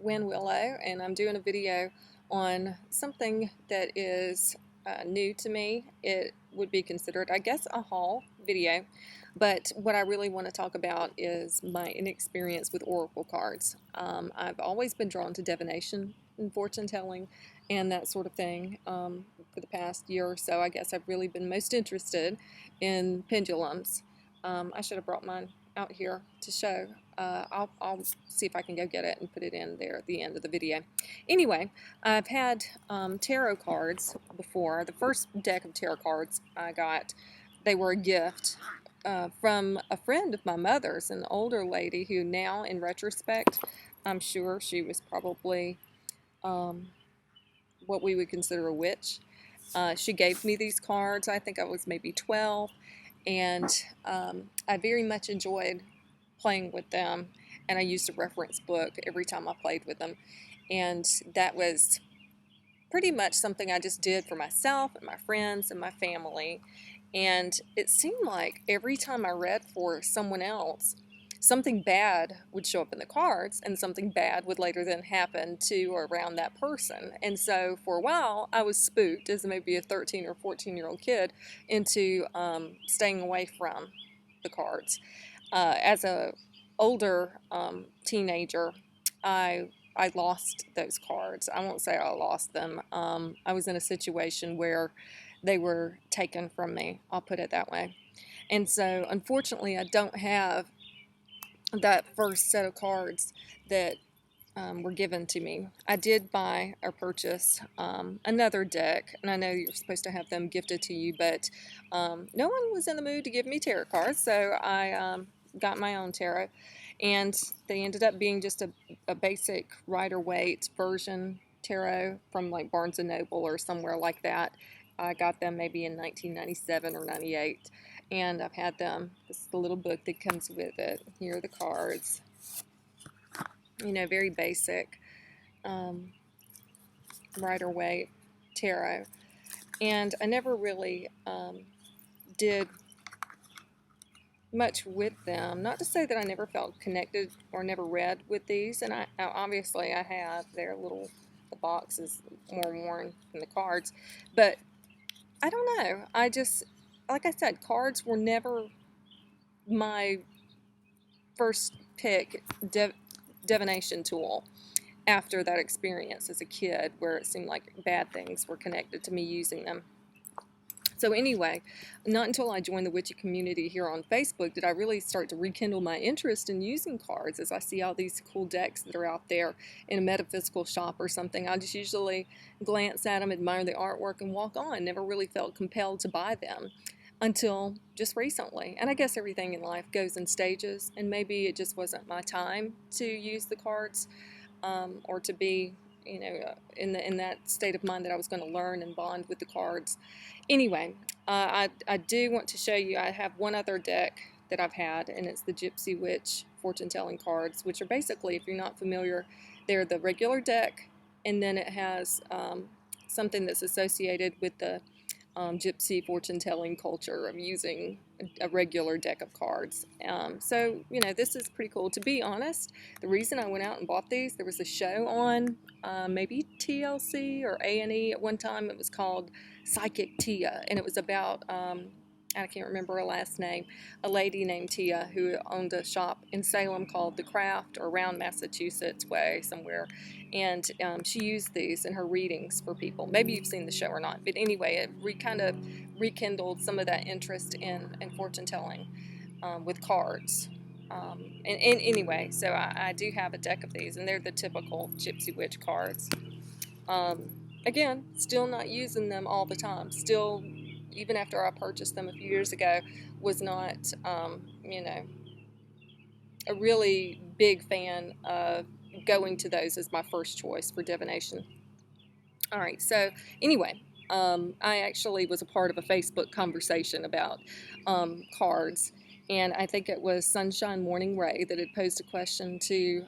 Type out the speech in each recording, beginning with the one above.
Win Willow, and I'm doing a video on something that is new to me. It would be considered, I guess, a haul video, but what I really want to talk about is my inexperience with oracle cards. I've always been drawn to divination and fortune telling and that sort of thing for the past year or so. I guess I've really been most interested in pendulums. I should have brought mine out here to show. I'll see if I can go get it and put it in there at the end of the video. Anyway, I've had tarot cards before. The first deck of tarot cards I got, they were a gift from a friend of my mother's, an older lady who now, in retrospect, I'm sure she was probably what we would consider a witch. She gave me these cards. I think I was maybe 12. And I very much enjoyed playing with them, and I used a reference book every time I played with them, and that was pretty much something I just did for myself and my friends and my family. And it seemed like every time I read for someone else, something bad would show up in the cards, and something bad would later then happen to or around that person. And so for a while, I was spooked as maybe a 13 or 14-year-old kid into staying away from the cards. As a older teenager, I lost those cards. I won't say I lost them. I was in a situation where they were taken from me. I'll put it that way. And so, unfortunately, I don't have that first set of cards that were given to me. I did buy or purchase another deck, and I know you're supposed to have them gifted to you, but no one was in the mood to give me tarot cards, so I got my own tarot, and they ended up being just a basic Rider-Waite version tarot from like Barnes & Noble or somewhere like that. I got them maybe in 1997 or 98. And I've had them. This is the little book that comes with it. Here are the cards. You know, very basic Rider-Waite tarot. And I never really did much with them. Not to say that I never felt connected or never read with these. And I obviously I have. They're little, the box is more worn than the cards. But I don't know. I just, like I said, cards were never my first pick divination tool after that experience as a kid where it seemed like bad things were connected to me using them. So anyway, not until I joined the witchy community here on Facebook did I really start to rekindle my interest in using cards. As I see all these cool decks that are out there in a metaphysical shop or something, I just usually glance at them, admire the artwork, and walk on. Never really felt compelled to buy them until just recently. And I guess everything in life goes in stages, and maybe it just wasn't my time to use the cards or to be, you know, in that state of mind that I was going to learn and bond with the cards. Anyway, I do want to show you, I have one other deck that I've had, and it's the Gypsy Witch fortune telling cards, which are basically, if you're not familiar, they're the regular deck, and then it has something that's associated with the gypsy fortune telling culture of using a regular deck of cards. So, you know, this is pretty cool. To be honest, the reason I went out and bought these, there was a show on maybe TLC or A&E at one time. It was called Psychic Tia, and it was about, I can't remember her last name, a lady named Tia who owned a shop in Salem called The Craft, or around Massachusetts way somewhere, and she used these in her readings for people. Maybe you've seen the show or not, but anyway, it kind of rekindled some of that interest in fortune telling with cards. And anyway, so I do have a deck of these, and they're the typical Gypsy Witch cards. Again, still not using them all the time. Still, even after I purchased them a few years ago, was not, you know, a really big fan of going to those as my first choice for divination. All right, so anyway, I actually was a part of a Facebook conversation about cards, and I think it was Sunshine Morning Ray that had posed a question to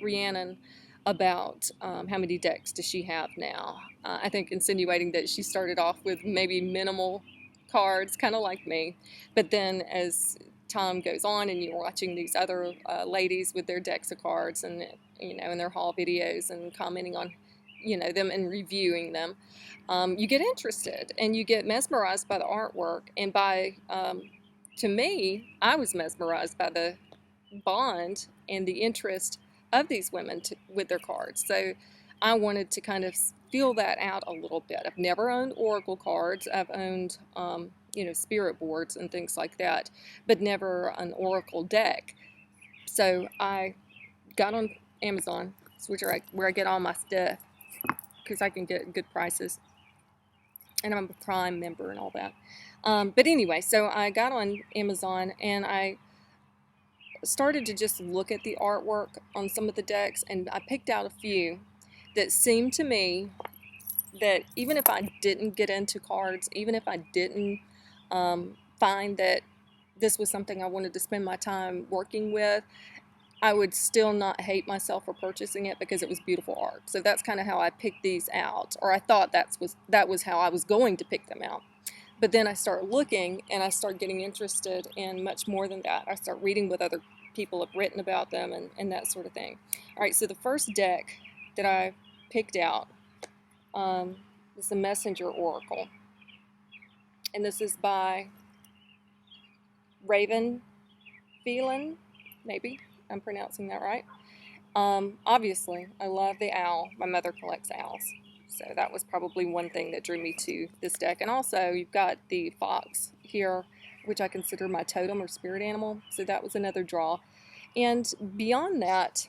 Rhiannon about how many decks does she have now. I think insinuating that she started off with maybe minimal cards, kind of like me, but then as time goes on and you're watching these other ladies with their decks of cards and, you know, in their haul videos and commenting on, you know, them and reviewing them, you get interested and you get mesmerized by the artwork. And by, to me, I was mesmerized by the bond and the interest of these women with their cards. So I wanted to kind of feel that out a little bit. I've never owned oracle cards. I've owned, you know, spirit boards and things like that, but never an oracle deck. So I got on Amazon, which is where I get all my stuff, because I can get good prices. And I'm a Prime member and all that. But anyway, so I got on Amazon and I started to just look at the artwork on some of the decks, and I picked out a few that seemed to me that even if I didn't get into cards, even if I didn't find that this was something I wanted to spend my time working with, I would still not hate myself for purchasing it because it was beautiful art. So that's kind of how I picked these out, or I thought that was how I was going to pick them out. But then I start looking and I start getting interested in much more than that. I start reading what other people have written about them and that sort of thing. All right, so the first deck that I picked out is the Messenger Oracle. And this is by Raven Phelan, maybe I'm pronouncing that right. Obviously, I love the owl. My mother collects owls. So that was probably one thing that drew me to this deck. And also, you've got the fox here, which I consider my totem or spirit animal. So that was another draw. And beyond that,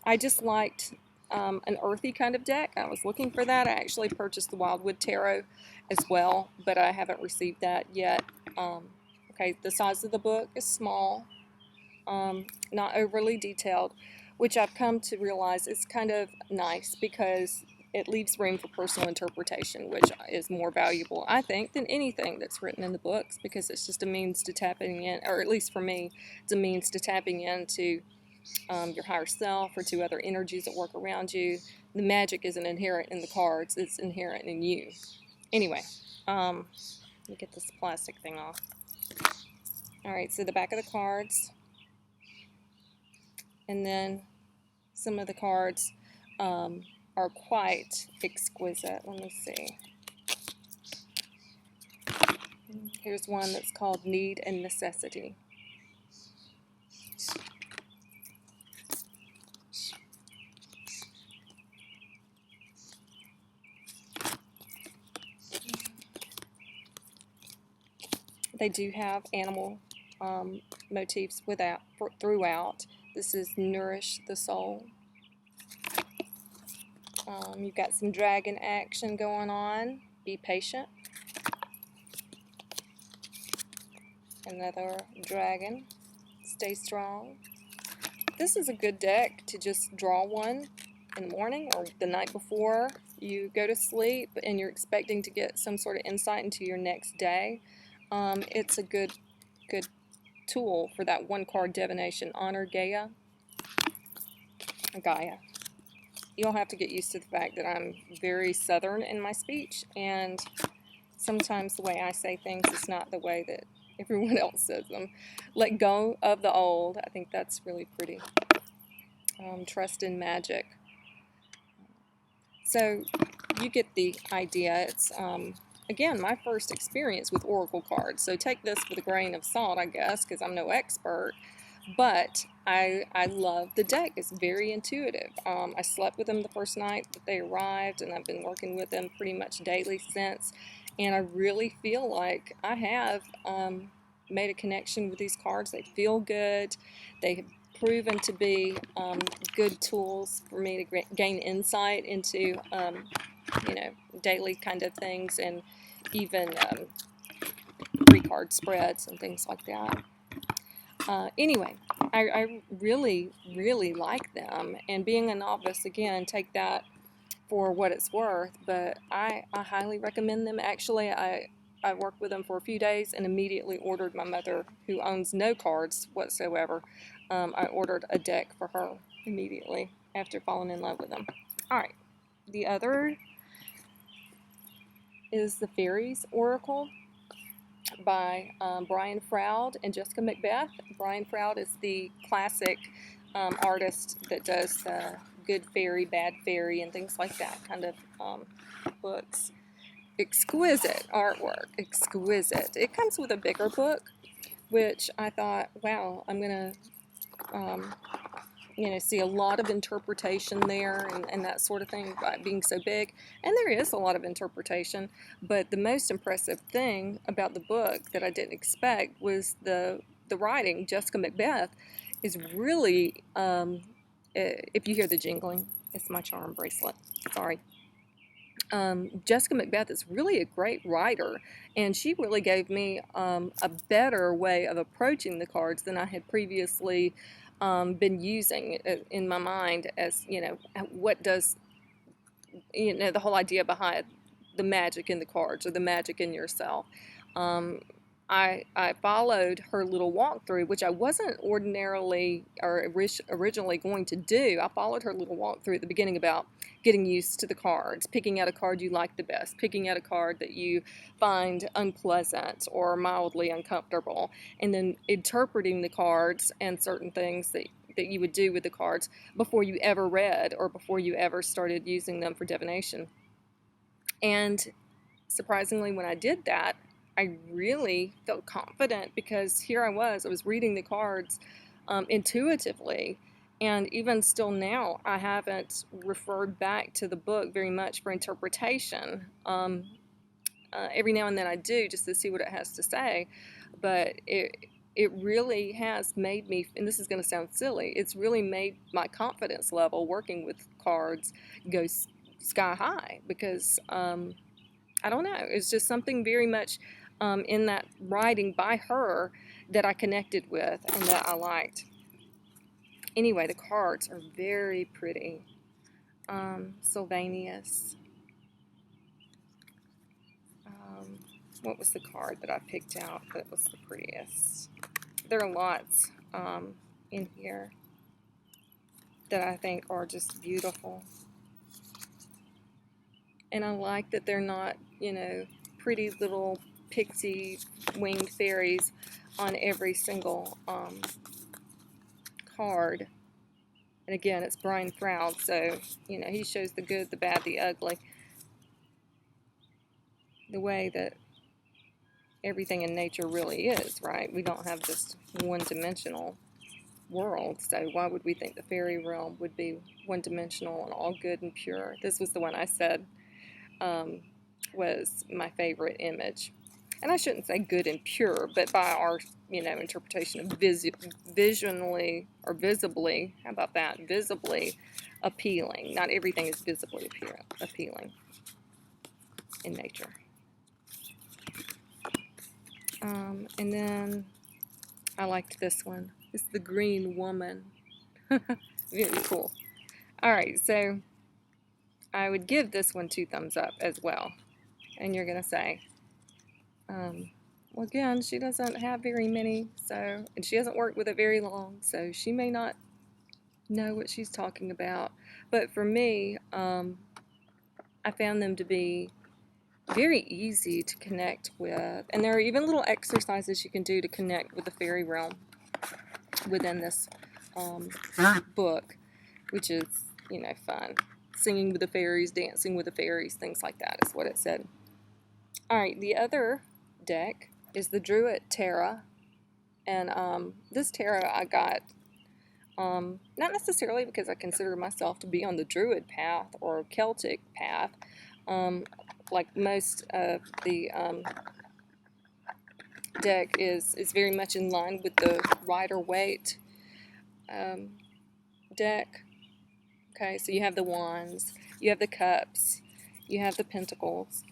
I just liked an earthy kind of deck. I was looking for that. I actually purchased the Wildwood Tarot as well, but I haven't received that yet. Okay, the size of the book is small, not overly detailed, which I've come to realize is kind of nice because it leaves room for personal interpretation, which is more valuable, I think, than anything that's written in the books, because it's just a means to tapping in, or at least for me, it's a means to tapping into your higher self or to other energies that work around you. The magic isn't inherent in the cards, it's inherent in you. Anyway, let me get this plastic thing off. Alright, so the back of the cards, and then some of the cards are quite exquisite. Let me see. Here's one that's called Need and Necessity. They do have animal motifs throughout. This is Nourish the Soul. You've got some dragon action going on. Be patient. Another dragon. Stay strong. This is a good deck to just draw one in the morning or the night before you go to sleep and you're expecting to get some sort of insight into your next day. It's a good tool for that one card divination. Honor Gaia. Gaia. You'll have to get used to the fact that I'm very southern in my speech, and sometimes the way I say things is not the way that everyone else says them. Let go of the old. I think that's really pretty. Trust in magic. So you get the idea. It's again my first experience with oracle cards, so take this with a grain of salt, I guess, because I'm no expert. But I love the deck. It's very intuitive. I slept with them the first night that they arrived, and I've been working with them pretty much daily since. And I really feel like I have made a connection with these cards. They feel good. They have proven to be good tools for me to gain insight into, you know, daily kind of things, and even 3-card spreads and things like that. Anyway, I really, really like them, and being a novice, again, take that for what it's worth, but I highly recommend them. Actually, I worked with them for a few days and immediately ordered my mother, who owns no cards whatsoever. I ordered a deck for her immediately after falling in love with them. Alright, the other is the Fairies Oracle. by Brian Froud and Jessica Macbeth. Brian Froud is the classic artist that does the good fairy, bad fairy, and things like that kind of books. Exquisite artwork, exquisite. It comes with a bigger book, which I thought, wow, I'm going to see a lot of interpretation there and that sort of thing by being so big. And there is a lot of interpretation, but the most impressive thing about the book that I didn't expect was the writing. Jessica Macbeth is really, if you hear the jingling, it's my charm bracelet. Sorry. Jessica Macbeth is really a great writer, and she really gave me a better way of approaching the cards than I had previously been using in my mind. As what does the whole idea behind the magic in the cards or the magic in yourself. I followed her little walkthrough, which I wasn't ordinarily or originally going to do. I followed her little walkthrough at the beginning about getting used to the cards, picking out a card you like the best, picking out a card that you find unpleasant or mildly uncomfortable, and then interpreting the cards and certain things that you would do with the cards before you ever read or before you ever started using them for divination. And surprisingly, when I did that, I really felt confident because here I was reading the cards intuitively, and even still now, I haven't referred back to the book very much for interpretation. Every now and then I do, just to see what it has to say, but it really has made me, and this is going to sound silly, it's really made my confidence level working with cards go sky high because I don't know, it's just something very much in that writing by her that I connected with and that I liked. Anyway, the cards are very pretty. Sylvanus. What was the card that I picked out that was the prettiest? There are lots in here that I think are just beautiful. And I like that they're not, pretty little pixie winged fairies on every single card. And again, it's Brian Froud, so, he shows the good, the bad, the ugly. The way that everything in nature really is, right? We don't have just one-dimensional world, so why would we think the fairy realm would be one-dimensional and all good and pure? This was the one I said was my favorite image. And I shouldn't say good and pure, but by our, interpretation of visionally or visibly, how about that? Visibly appealing. Not everything is visibly appealing in nature. And then I liked this one. It's the Green Woman. Very cool. All right, so I would give this one 2 thumbs up as well. And you're going to say, well, again, she doesn't have very many, and she hasn't worked with it very long, so she may not know what she's talking about. But for me, I found them to be very easy to connect with, and there are even little exercises you can do to connect with the fairy realm within this book, which is, fun. Singing with the fairies, dancing with the fairies, things like that is what it said. All right, the other deck is the Druid Tarot, and this tarot I got not necessarily because I consider myself to be on the Druid path or Celtic path, like most of the deck is very much in line with the Rider-Waite deck. Okay, so you have the Wands, you have the Cups, you have the Pentacles,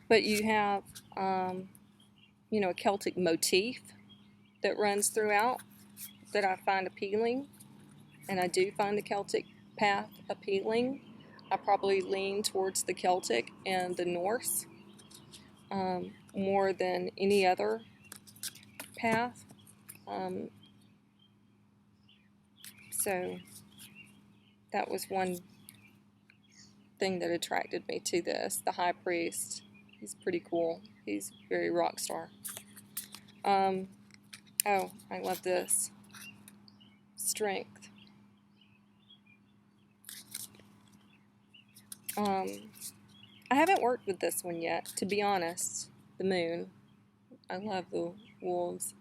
but you have, a Celtic motif that runs throughout that I find appealing, and I do find the Celtic path appealing. I probably lean towards the Celtic and the Norse more than any other path. So that was one thing that attracted me to this. The High Priest. He's pretty cool. He's very rock star. Oh, I love this. Strength. I haven't worked with this one yet, to be honest. The moon. I love the wolves.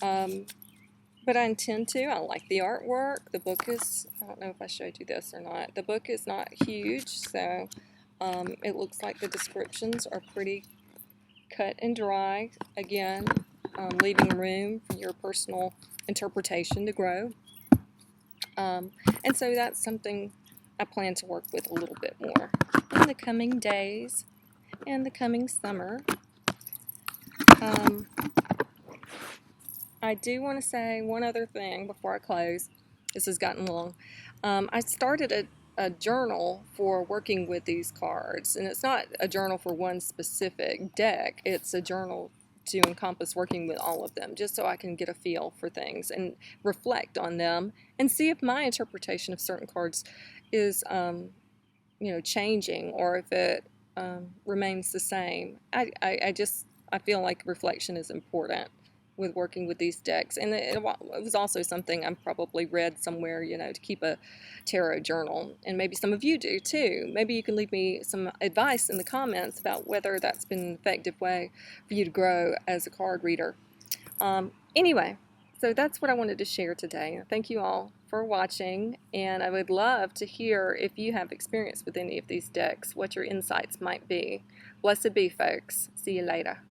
But I intend to. I like the artwork. The book is, I don't know if I showed you this or not. The book is not huge, so it looks like the descriptions are pretty cut and dry. Again, leaving room for your personal interpretation to grow. And so that's something I plan to work with a little bit more in the coming days and the coming summer. I do want to say one other thing before I close. This has gotten long. I started a journal for working with these cards, and it's not a journal for one specific deck. It's a journal to encompass working with all of them, just so I can get a feel for things and reflect on them and see if my interpretation of certain cards is, changing, or if it remains the same. I feel like reflection is important with working with these decks, and it was also something I probably read somewhere, to keep a tarot journal, and maybe some of you do too. Maybe you can leave me some advice in the comments about whether that's been an effective way for you to grow as a card reader. Anyway, so that's what I wanted to share today. Thank you all for watching, and I would love to hear if you have experience with any of these decks, what your insights might be. Blessed be, folks. See you later.